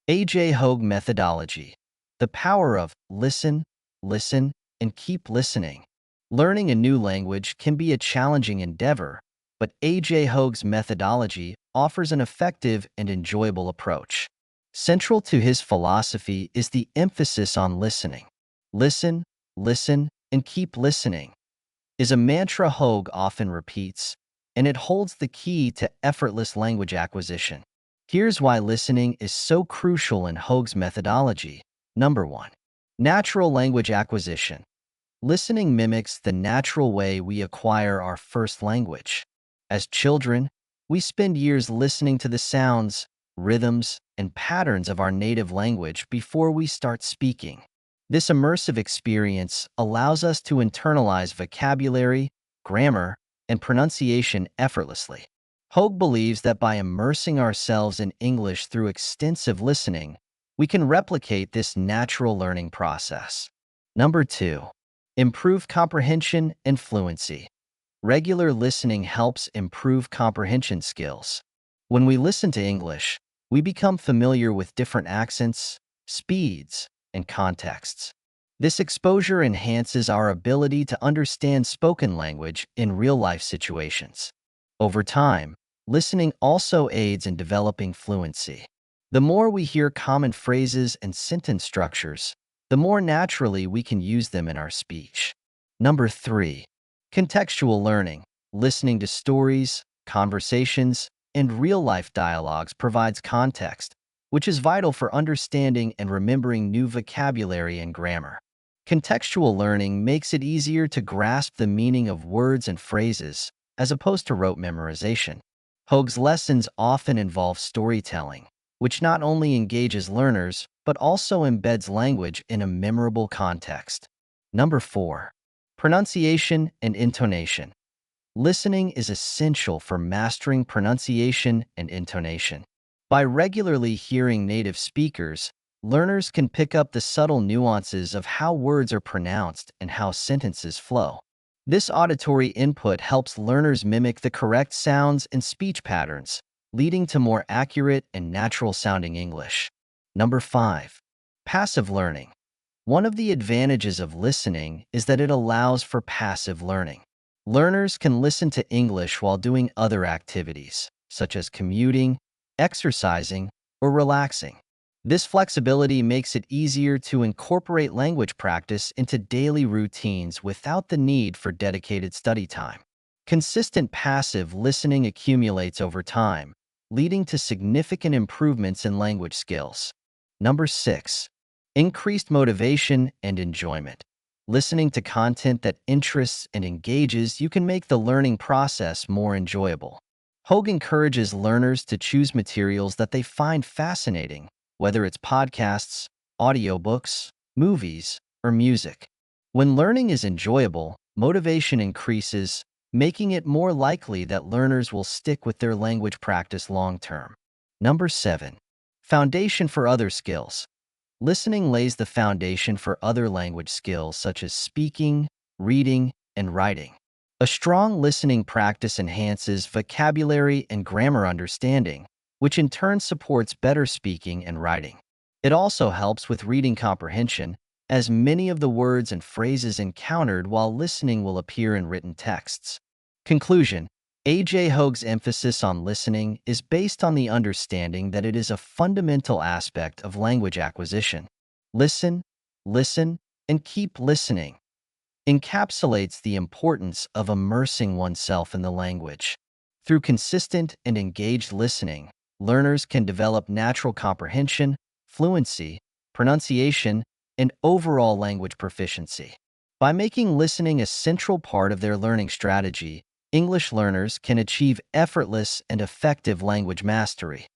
A.J. Hogue methodology. The power of listen, listen, and keep listening. Learning a new language can be a challenging endeavor, but A.J. Hogue's methodology offers an effective and enjoyable approach. Central to his philosophy is the emphasis on listening. Listen, listen, and keep listening is a mantra Hogue often repeats, and it holds the key to effortless language acquisition. Here's why listening is so crucial in Hogue's methodology. Number 1. Natural language acquisition. Listening mimics the natural way we acquire our first language. As children, we spend years listening to the sounds, rhythms, and patterns of our native language before we start speaking. This immersive experience allows us to internalize vocabulary, grammar, and pronunciation effortlessly. Hogue believes that by immersing ourselves in English through extensive listening, we can replicate this natural learning process. Number 2. Improve comprehension and fluency. Regular listening helps improve comprehension skills. When we listen to English, we become familiar with different accents, speeds, and contexts. This exposure enhances our ability to understand spoken language in real-life situations. Over time, listening also aids in developing fluency. The more we hear common phrases and sentence structures, the more naturally we can use them in our speech. Number 3. Contextual learning. Listening to stories, conversations, and real-life dialogues provides context, which is vital for understanding and remembering new vocabulary and grammar. Contextual learning makes it easier to grasp the meaning of words and phrases, as opposed to rote memorization. Hogue's lessons often involve storytelling, which not only engages learners, but also embeds language in a memorable context. Number 4. Pronunciation and intonation. Listening is essential for mastering pronunciation and intonation. By regularly hearing native speakers, learners can pick up the subtle nuances of how words are pronounced and how sentences flow. This auditory input helps learners mimic the correct sounds and speech patterns, leading to more accurate and natural-sounding English. Number 5. Passive learning. One of the advantages of listening is that it allows for passive learning. Learners can listen to English while doing other activities, such as commuting, exercising, or relaxing. This flexibility makes it easier to incorporate language practice into daily routines without the need for dedicated study time. Consistent passive listening accumulates over time, leading to significant improvements in language skills. Number 6. Increased motivation and enjoyment. Listening to content that interests and engages you can make the learning process more enjoyable. Hogue encourages learners to choose materials that they find fascinating, whether it's podcasts, audiobooks, movies, or music. When learning is enjoyable, motivation increases, making it more likely that learners will stick with their language practice long-term. Number 7. Foundation for other skills. Listening lays the foundation for other language skills such as speaking, reading, and writing. A strong listening practice enhances vocabulary and grammar understanding, which in turn supports better speaking and writing. It also helps with reading comprehension, as many of the words and phrases encountered while listening will appear in written texts. Conclusion. A.J. Hogue's emphasis on listening is based on the understanding that it is a fundamental aspect of language acquisition. Listen, listen, and keep listening encapsulates the importance of immersing oneself in the language. Through consistent and engaged listening, learners can develop natural comprehension, fluency, pronunciation, and overall language proficiency. By making listening a central part of their learning strategy, English learners can achieve effortless and effective language mastery.